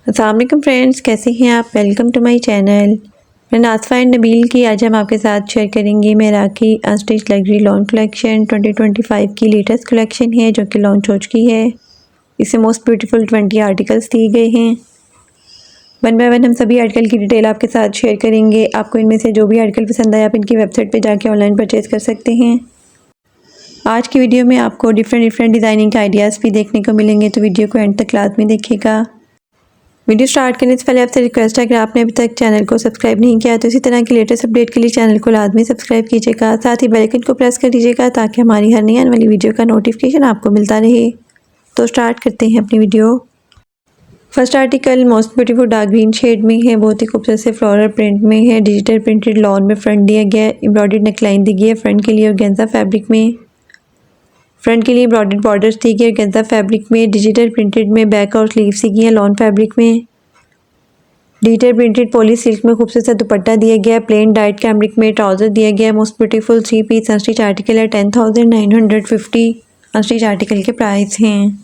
अस्सलाम वालेकुम फ्रेंड्स, कैसे हैं आप। Welcome to my channel. मैं नासफा एंड नबील की आज हम आपके साथ शेयर करेंगे Meraki unstitch luxury lawn collection 2025 की लेटेस्ट कलेक्शन है जो कि लॉन्च हो चुकी है। इसमें मोस्ट ब्यूटीफुल 20 आर्टिकल्स दिए गए हैं। वन बाय वन हम सभी आर्टिकल की डिटेल आपके साथ शेयर करेंगे। आपको इनमें से जो भी आर्टिकल पसंद आए आप इनकी वेबसाइट पर जाके ऑनलाइन परचेज़ कर सकते हैं। आज की वीडियो में आपको डिफरेंट डिज़ाइनिंग के आइडियाज़ भी देखने को मिलेंगे, तो वीडियो को एंड तक लाजमी देखिएगा। वीडियो स्टार्ट करने से पहले आपसे रिक्वेस्ट है, अगर आपने अभी तक चैनल को सब्सक्राइब नहीं किया तो इसी तरह की लेटेस्ट अपडेट के लिए चैनल को लाजमी सब्सक्राइब कीजिएगा। साथ ही बेल आइकन को प्रेस कर दीजिएगा ताकि हमारी हर नई आने वाली वीडियो का नोटिफिकेशन आपको मिलता रहे। तो स्टार्ट करते हैं अपनी video. First article most beautiful dark green shade में है। बहुत ही खूबसूरत से फ्लोरल प्रिंट में है। डिजिटल प्रिंटेड लॉन में फ्रंट दिया गया है। एम्ब्रॉयडर्ड नेकलाइन दी गई है फ्रंट के लिए ऑर्गेन्जा फैब्रिक में। फ्रंट के लिए एम्ब्रॉयडर्ड बॉर्डर्स दी गई है ऑर्गेन्जा फैब्रिक में। डिजिटल प्रिंटेड में बैक और स्लीव्स दी गई है लॉन फैब्रिक में। डिजिटल प्रिंटेड पॉली सिल्क में खूबसूरत सा दुपट्टा दिया गया है। प्लेन डाइट कैमरिक में ट्राउजर दिया गया है। Most beautiful 3 piece unstitch article है। 10,950 अनस्टिच आर्टिकल के प्राइस हैं।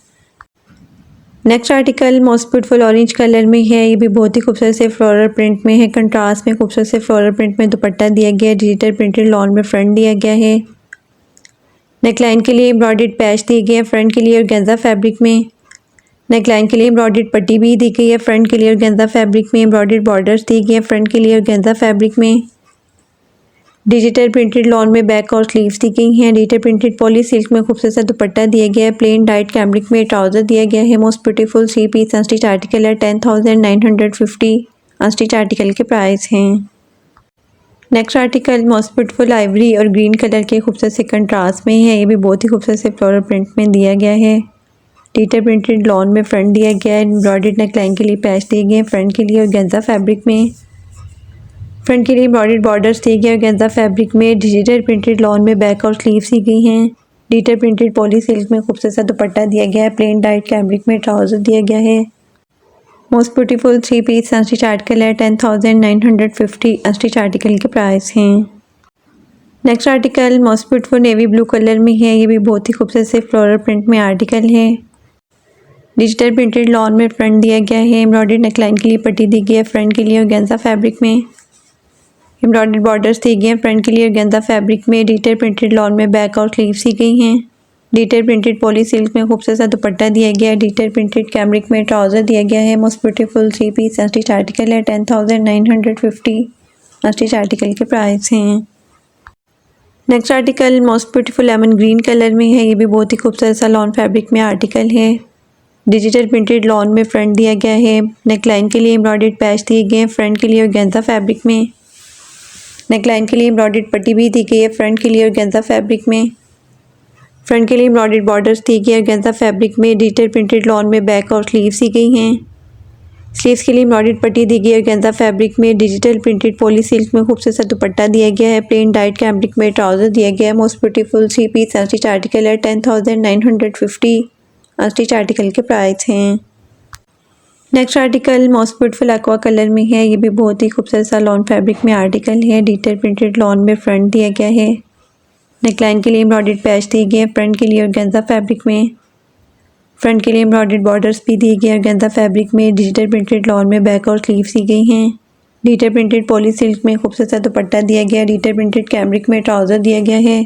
Next article most beautiful orange colour में है। ये भी बहुत ही खूबसूरत से फ्लोरल प्रिंट में है। कंट्रास्ट में खूबसूरत से फ्लोरल प्रिंट में दुपट्टा दिया गया है। डिजिटल प्रिंटेड लॉन में फ्रंट दिया गया है। नेकलाइन के लिए एम्ब्रॉयडर्ड पैच दिए गए हैं फ्रंट के लिए ऑर्गेन्जा फैब्रिक में। नेकलाइन के लिए एम्ब्रॉयडर्ड पट्टी भी दी गई है फ्रंट के लिए ऑर्गेन्जा फैब्रिक में। एम्ब्रॉयडर्ड बॉर्डर्स दी गई है फ्रंट के लिए ऑर्गेन्जा फैब्रिक में। डिजिटल प्रिंटेड लॉन में बैक और स्लीव्स दी गई हैं। डिजिटल प्रिंटेड पॉली सिल्क में खूबसूरत सा दुपट्टा दिया गया है। प्लेन डाइट कैमरिक में ट्राउजर दिया गया है। Most beautiful 3 piece unstitch article है। 10,950 अनस्टिच आर्टिकल के प्राइस हैं। Next article most beautiful ivory और ग्रीन कलर के खूबसूरत से कंट्रास्ट में है। ये भी बहुत ही खूबसूरत से फ्लोरल प्रिंट में दिया गया है। डिजिटल प्रिंटेड लॉन में फ्रंट दिया गया है। एम्ब्रॉयडर्ड नेकलाइन के लिए पैच दिए गए हैं फ्रंट के लिए ऑर्गेन्जा फैब्रिक में। फ्रंट के लिए एम्ब्रॉयडर्ड बॉर्डर्स दिए गए ऑर्गेन्जा फैब्रिक में। डिजिटल प्रिंटेड लॉन में बैक और स्लीव्स दी गई हैं। डिजिटल प्रिंटेड पॉली सिल्क में खूबसूरत सा दुपट्टा दिया गया है। प्लेन डाइट कैमरिक में ट्राउजर दिया गया है। Most beautiful 3 piece unstitch article है। 10,950 अनस्टिच आर्टिकल के प्राइस हैं। Next article most beautiful navy blue colour में है। ये भी बहुत ही खूबसूरत से फ्लोरल प्रिंट में आर्टिकल है। डिजिटल प्रिंटेड लॉन में फ्रंट दिया गया है। एम्ब्रॉयडर्ड नेकलाइन के लिए पट्टी दी गई है फ्रंट के लिए ऑर्गेन्जा फैब्रिक में। एम्ब्रॉयडर्ड बॉर्डर्स दिए गए हैं फ्रंट के लिए ऑर्गेन्जा फैब्रिक में। डिजिटल प्रिंटेड लॉन में बैक और स्लीव्स दी गई हैं। डिजिटल प्रिंटेड पॉली सिल्क में खूबसूरत सा दुपट्टा दिया गया है। डिजिटल प्रिंटेड कैमरिक में ट्राउजर दिया गया है। Most beautiful 3 piece unstitch article है। 10,950 अनस्टिच आर्टिकल के प्राइस हैं। Next article most beautiful lemon green colour में है। ये भी बहुत ही खूबसूरत सा लॉन फैब्रिक में आर्टिकल है। डिजिटल प्रिंटेड लॉन में फ्रंट दिया गया है। नेकलाइन के लिए एम्ब्रॉयडर्ड पैच दिए गए हैं फ्रंट के लिए ऑर्गेन्जा फैब्रिक में। नेकलाइन के लिए एम्ब्रॉयडर्ड पट्टी भी दी गई है फ्रंट के लिए ऑर्गेन्जा फैब्रिक में। फ्रंट के लिए एम्ब्रॉयडर्ड बॉर्डर्स दी गई है ऑर्गेन्जा फैब्रिक में। डिजिटल प्रिंटेड लॉन में बैक और स्लीव्स दी गई हैं। स्लीव्स के लिए एम्ब्रॉयडर्ड पट्टी दी गई है ऑर्गेन्जा फैब्रिक में। डिजिटल प्रिंटेड पॉली सिल्क में खूबसूरत सा दुपट्टा दिया गया है। प्लेन डाइट कैमरिक में ट्राउजर दिया गया है। Most beautiful 3 piece unstitch article है। 10,950 अनस्टिच आर्टिकल के प्राइस हैं। Next article most beautiful aqua colour में है। ये भी बहुत ही खूबसूरत सा लॉन फैब्रिक में आर्टिकल है। डिजिटल प्रिंटेड लॉन में फ्रंट दिया गया है। नेकलाइन के लिए एम्ब्रॉयडर्ड पैच दिए गए हैं फ्रंट के लिए ऑर्गेन्जा फैब्रिक में। फ्रंट के लिए एम्ब्रॉयडर्ड बॉर्डर्स भी दिए गए ऑर्गेन्जा फैब्रिक में। डिजिटल प्रिंटेड लॉन में बैक और स्लीव्स दी गई हैं। डिजिटल प्रिंटेड पॉली सिल्क में खूबसूरत सा दुपट्टा दिया गया है। डिजिटल प्रिंटेड कैमरिक में ट्राउजर दिया गया है।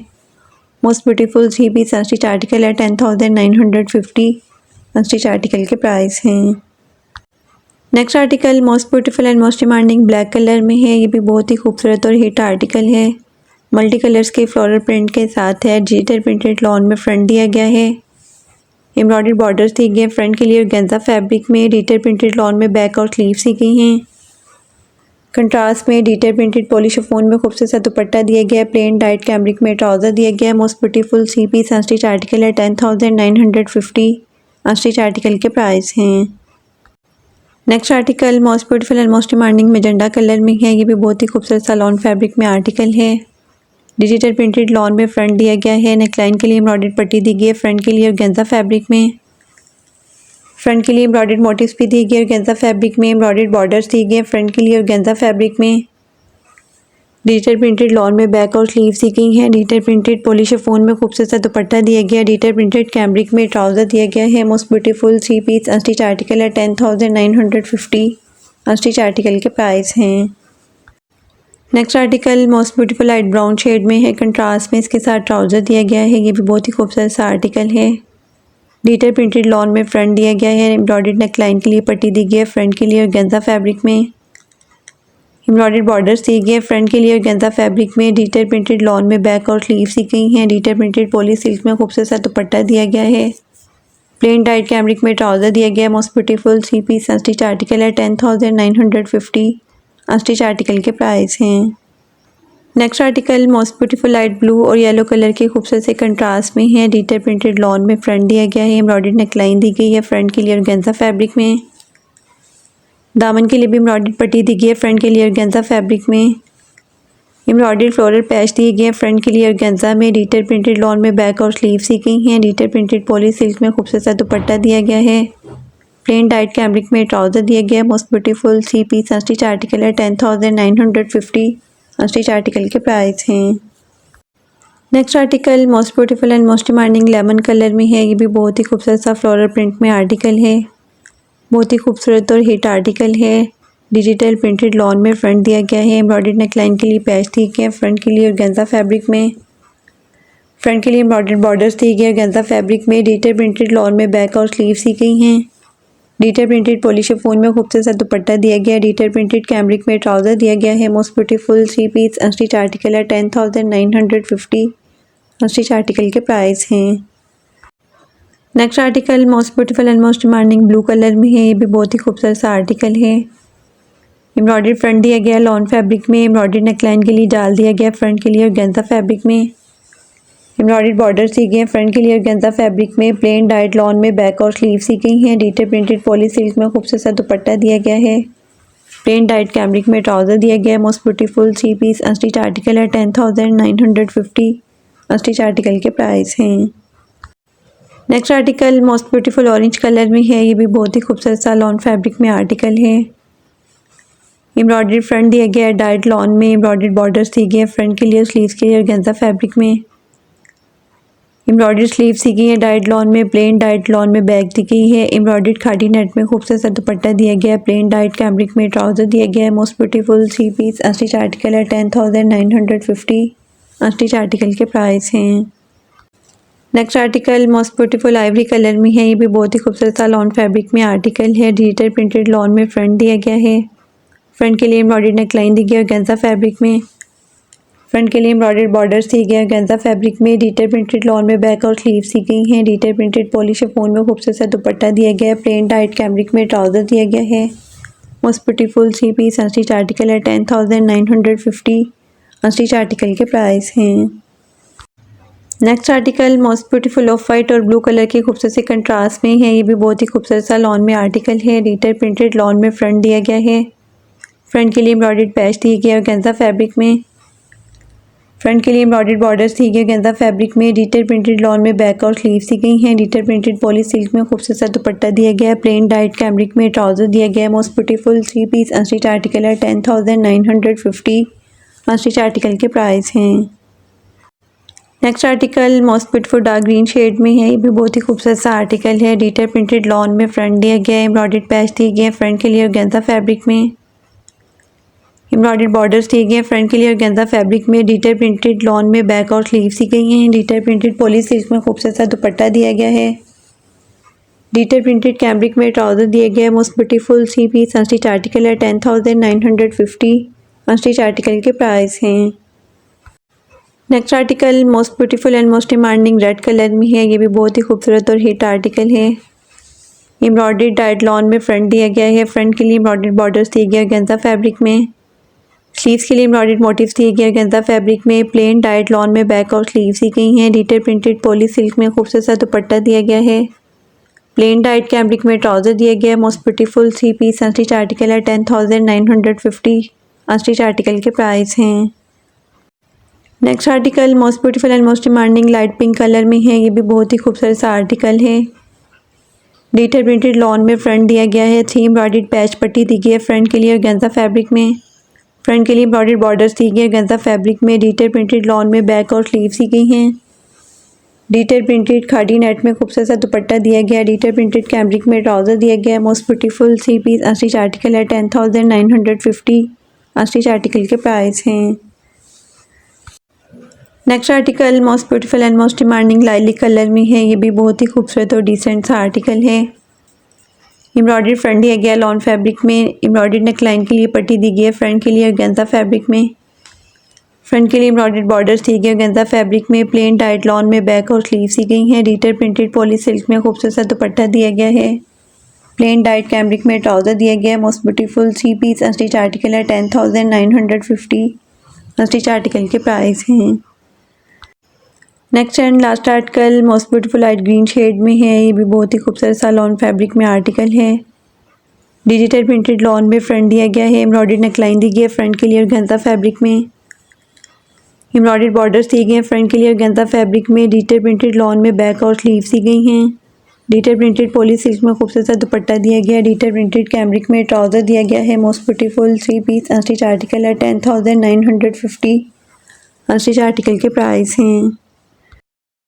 Most beautiful 3 piece unstitch article है। 10,950 अनस्टिच आर्टिकल के प्राइस हैं। Next article most beautiful and most demanding black colour में है। ये भी बहुत ही खूबसूरत और हिट आर्टिकल है। मल्टी कलर्स के फ्लोरल प्रिंट के साथ है। डिजिटल प्रिंटेड लॉन में फ्रंट दिया गया है। एम्ब्रॉयडर्ड बॉर्डर्स दिए गए फ्रंट के लिए ऑर्गेन्जा फैब्रिक में। डिजिटल प्रिंटेड लॉन में बैक और स्लीव्स दी गई हैं। कंट्रास्ट में डिजिटल प्रिंटेड पॉली शिफॉन में खूबसूरत सा दुपट्टा दिया गया है। प्लेन डाइट कैमरिक में ट्राउजर दिया गया है। Most beautiful 3 piece unstitch article है। 10,950 अनस्टिच आर्टिकल के प्राइस हैं। Next article most beautiful and most demanding magenta colour में है। ये भी बहुत ही खूबसूरत सा लॉन फैब्रिक में आर्टिकल है। डिजिटल प्रिंटेड लॉन में फ्रंट दिया गया है। नेकलाइन के लिए एम्ब्रॉयडर्ड पट्टी दी गई है फ्रंट के लिए ऑर्गेन्जा फैब्रिक में। फ्रंट के लिए एम्ब्रॉयडर्ड मोटिव्स भी दिए गए ऑर्गेन्जा फैब्रिक में। एम्ब्रॉयडर्ड बॉर्डर्स दिए गए फ्रंट के लिए ऑर्गेन्जा फैब्रिक में। डिजिटल प्रिंटेड लॉन में बैक और स्लीव्स दी गई हैं। डिजिटल प्रिंटेड पॉली शिफॉन में खूबसूरत सा दुपट्टा दिया गया है। डिजिटल प्रिंटेड कैमरिक में ट्राउज़र दिया गया है। Most beautiful 3 piece unstitch article है। 10,950 अनस्टिच आर्टिकल के प्राइस हैं। Next article most beautiful light brown shade में है। कंट्रास्ट में इसके साथ ट्राउज़र दिया गया है। ये भी बहुत ही खूबसूरत सा आर्टिकल है। डिजिटल प्रिंटेड लॉन में फ्रंट दिया गया है। एम्ब्रॉयडर्ड नेकलाइन के लिए पट्टी दी गई है फ्रंट के लिए ऑर्गेन्जा फैब्रिक में। एम्ब्रॉयडर्ड बॉर्डर्स दी गई है फ्रंट के लिए ऑर्गेन्जा फैब्रिक में। डिजिटल प्रिंटेड लॉन में बैक और स्लीव्स दी गई हैं। डिजिटल प्रिंटेड पॉली सिल्क में खूबसूरत सा दुपट्टा दिया गया है। प्लेन डाइट कैमरिक में ट्राउज़र दिया गया है। Most beautiful 3 piece unstitch article है। 10,950 अनस्टिच आर्टिकल के प्राइस हैं। Next article most beautiful light blue और येलो कलर के खूबसूरत से कंट्रास्ट में है। डिजिटल प्रिंटेड लॉन में फ्रंट दिया गया है। एम्ब्रॉयडर्ड नेकलाइन दी गई है फ्रंट के लिए ऑर्गेन्जा फैब्रिक में। दामन के लिए भी एम्ब्रॉयडर्ड पट्टी दी गई है फ्रंट के लिए ऑर्गेन्जा फैब्रिक में। एम्ब्रॉयडर्ड फ्लोरल पैच दिए गए हैं फ्रंट के लिए ऑर्गेन्जा में। डिजिटल प्रिंटेड लॉन में बैक और स्लीव्स दी गई हैं। डिजिटल प्रिंटेड पॉली सिल्क में खूबसूरत सा दुपट्टा दिया गया है। प्लेन डाइट कैमरिक में ट्राउज़र दिया गया है। Most beautiful 3 piece unstitch article है। 10,950 अनस्टिच आर्टिकल के प्राइस हैं। Next article most beautiful and most demanding lemon colour में है। ये भी बहुत ही खूबसूरत सा फ्लोरल प्रिंट में आर्टिकल है। बहुत ही खूबसूरत और हिट आर्टिकल है। डिजिटल प्रिंटेड लॉन में फ्रंट दिया गया है। एम्ब्रॉयडर्ड नेकलाइन के लिए पैच दिए गए हैं फ्रंट के लिए ऑर्गेन्जा फैब्रिक में। फ्रंट के लिए एम्ब्रॉयडर्ड बॉर्डर्स दिए गए ऑर्गेन्जा फैब्रिक में। डिजिटल प्रिंटेड लॉन में बैक और स्लीव्स दी गई हैं। डिजिटल प्रिंटेड पॉली शिफॉन में खूबसूरत सा दुपट्टा दिया गया है। डिजिटल प्रिंटेड कैमरिक में ट्राउज़र दिया गया है। Most beautiful 3 piece unstitch article है। 10,950 अनस्टिच आर्टिकल के प्राइस हैं। Next article most beautiful and most demanding blue colour में है। ये भी बहुत ही खूबसूरत सा आर्टिकल है। एम्ब्रॉयडर्ड फ्रंट दिया गया लॉन फैब्रिक में। एम्ब्रॉयडर्ड नेकलाइन के लिए जाल दिया गया फ्रंट के लिए ऑर्गेन्जा फैब्रिक में। एम्ब्रॉयडर्ड बॉर्डर्स दी गए हैं फ्रंट के लिए ऑर्गेन्जा फैब्रिक में। प्लेन डाइट लॉन में बैक और स्लीव्स दी गई हैं। डिजिटल प्रिंटेड पॉली सिल्क में खूबसूरत सा दुपट्टा दिया गया है। प्लेन डाइट कैमरिक में ट्राउज़र दिया गया है। Most beautiful 3 piece unstitch article है। 10,950 अनस्टिच आर्टिकल के प्राइस हैं। Next article most beautiful orange colour में है। ये भी बहुत ही खूबसूरत सा लॉन फैब्रिक में आर्टिकल है। एम्ब्रॉयडर्ड फ्रंट दिया गया है डाइट लॉन में। एम्ब्रॉयडर्ड बॉर्डर्स दिए गए हैं फ्रंट के लिए और स्लीव्स के लिए ऑर्गेन्जा फैब्रिक में। एम्ब्रॉयडर्ड स्लीव्स दी गई है डाइट लॉन में। प्लेन डाइट लॉन में बैक दी गई है। एम्ब्रॉयडर्ड खादी नेट में खूबसूरत सा दुपट्टा दिया गया है। प्लेन डाइट कैमरिक में ट्राउज़र दिया गया है। Most beautiful 3 piece unstitch article है। 10,950 अनस्टिच आर्टिकल के प्राइस हैं। Next article most beautiful ivory colour में है। ये भी बहुत ही खूबसूरत सा लॉन फैब्रिक में आर्टिकल है। डिजिटल प्रिंटेड लॉन में फ्रंट दिया गया है। फ्रंट के लिए एम्ब्रॉयडर्ड नेकलाइन दी गई है ऑर्गेन्जा फैब्रिक में। फ्रंट के लिए एम्ब्रॉयडर्ड बॉर्डर्स दिए गए हैं ऑर्गेन्जा फैब्रिक में। डिजिटल प्रिंटेड लॉन में बैक और स्लीव्स दी गई हैं। डिजिटल प्रिंटेड पॉली शिफॉन में खूबसूरत सा दुपट्टा दिया गया है। प्लेन डाइट कैमरिक में ट्राउज़र दिया गया है। Most beautiful 3 piece unstitch article है। 10,950 अनस्टिच आर्टिकल के प्राइस हैं। Next article most beautiful off white और ब्लू कलर के खूबसूरत से कंट्रास्ट में है। ये भी बहुत ही खूबसूरत सा लॉन में आर्टिकल है। डिजिटल प्रिंटेड लॉन में फ्रंट दिया गया है। फ्रंट के लिए एम्ब्रॉयडर्ड पैच दिए गए ऑर्गेन्जा फैब्रिक में। फ्रंट के लिए एम्ब्रॉयडर्ड बॉर्डर्स दिए गए ऑर्गेन्जा फैब्रिक में। डिजिटल प्रिंटेड लॉन में बैक और स्लीव्स दी गई हैं। डिजिटल प्रिंटेड पॉली सिल्क में खूबसूरत सा दुपट्टा दिया गया है। प्लेन डाइट कैमरिक में ट्राउज़र दिया गया है। Most beautiful 3 piece unstitch article है। 10,950 अनस्टिच आर्टिकल के प्राइस हैं। Next article most beautiful dark green shade में है। ये भी बहुत ही खूबसूरत सा आर्टिकल है। डिजिटल प्रिंटेड लॉन में फ्रंट दिया गया है। एम्ब्रॉयडर्ड पैच दिए गए हैं फ्रंट के लिए ऑर्गेन्जा फैब्रिक में। एम्ब्रॉयडर्ड बॉर्डर्स दिए गए हैं फ्रंट के लिए ऑर्गेन्जा फैब्रिक में। डिजिटल प्रिंटेड लॉन में बैक और स्लीव्स दी गई हैं। डिजिटल प्रिंटेड पॉली सिल्क में खूबसूरत सा दुपट्टा दिया गया है। डिजिटल प्रिंटेड कैमरिक में ट्राउज़र दिए गए हैं। Most beautiful 3 piece unstitch article है। 10,950 अनस्टिच आर्टिकल के प्राइस हैं। Next article most beautiful and most demanding red colour में है। ये भी बहुत ही खूबसूरत और हिट आर्टिकल है। एम्ब्रॉयडर्ड डाइट लॉन में फ्रंट दिया गया है। फ्रंट के लिए एम्ब्रॉयडर्ड बॉर्डर्स दिए गए ऑर्गेन्जा फैब्रिक में। स्लीव्स के लिए एम्ब्रॉयडर्ड मोटिव्स दिए गए ऑर्गेन्जा फैब्रिक में। प्लेन डाइट लॉन में बैक और स्लीव्स दी गई हैं। डिजिटल प्रिंटेड पॉली सिल्क में खूबसूरत सा दुपट्टा दिया गया है। प्लेन डाइट कैमरिक में ट्राउज़र दिया गया है। Most beautiful 3 piece unstitch article है। 10,950 अनस्टिच आर्टिकल के प्राइस हैं। Next article most beautiful and most demanding light pink colour में है। ये भी बहुत ही खूबसूरत सा आर्टिकल है। डिजिटल प्रिंटेड लॉन में फ्रंट दिया गया है। 3 एम्ब्रॉयडर्ड पैच पट्टी दी गई है फ्रंट के लिए ऑर्गेन्जा फैब्रिक में। फ्रंट के लिए एम्ब्रॉयडर्ड बॉर्डर्स दी गई है गंजा फैब्रिक में। डिटेल प्रिंटेड लॉन में बैक और स्लीव्स दी गई हैं। डिटेल प्रिंटेड खादी नेट में खूबसूरत सा दुपट्टा दिया गया है। डिटेल प्रिंटेड कैमरिक में ट्राउज़र दिया गया है। Most beautiful 3 piece unstitch article है। 10,950 अनस्टिच आर्टिकल के प्राइस हैं। Next article most beautiful and most demanding lilac colour में है। ये भी बहुत ही खूबसूरत और डिसेंट सा आर्टिकल है। एम्ब्रॉयडरी फ्रंट दिया गया लॉन फैब्रिक में। एम्ब्रॉयडरी नेकलाइन के लिए पट्टी दी गई है फ्रंट के लिए गेंजा फैब्रिक में। फ्रंट के लिए एम्ब्रॉयडर्ड बॉर्डर्स दी गई गेंजा फैब्रिक में। प्लेन टाइट लॉन में बैक और स्लीव्स दी गई हैं। डिटेल प्रिंटेड पॉली सिल्क में खूबसूरत सा दुपट्टा दिया गया है। प्लेन टाइट कैमरिक में ट्राउज़र दिया गया है। Most beautiful 3 piece unstitch article है। 10,950 अनस्टिच आर्टिकल के प्राइस हैं। Next and last article most beautiful light green shade में है। ये भी बहुत ही खूबसूरत सा लॉन फैब्रिक में आर्टिकल है। डिजिटल प्रिंटेड लॉन में फ्रंट दिया गया है। एम्ब्रॉयडरी नेकलाइन दी गई है फ्रंट के लिए और गेंजा फैब्रिक में। एम्ब्रॉयडर्ड बॉर्डर्स दिए गए हैं फ्रंट के लिए और गेंजा फैब्रिक में। डिटेल प्रिंटेड लॉन में बैक और स्लीव्स दी गई हैं। डिटेल प्रिंटेड पॉली सिल्क में खूबसूरत सा दुपट्टा दिया गया है। डिटेल प्रिंटेड कैमरिक में ट्राउज़र दिया गया है। Most beautiful 3 piece unstitch article है। 10,950 अनस्टिच आर्टिकल के प्राइस हैं।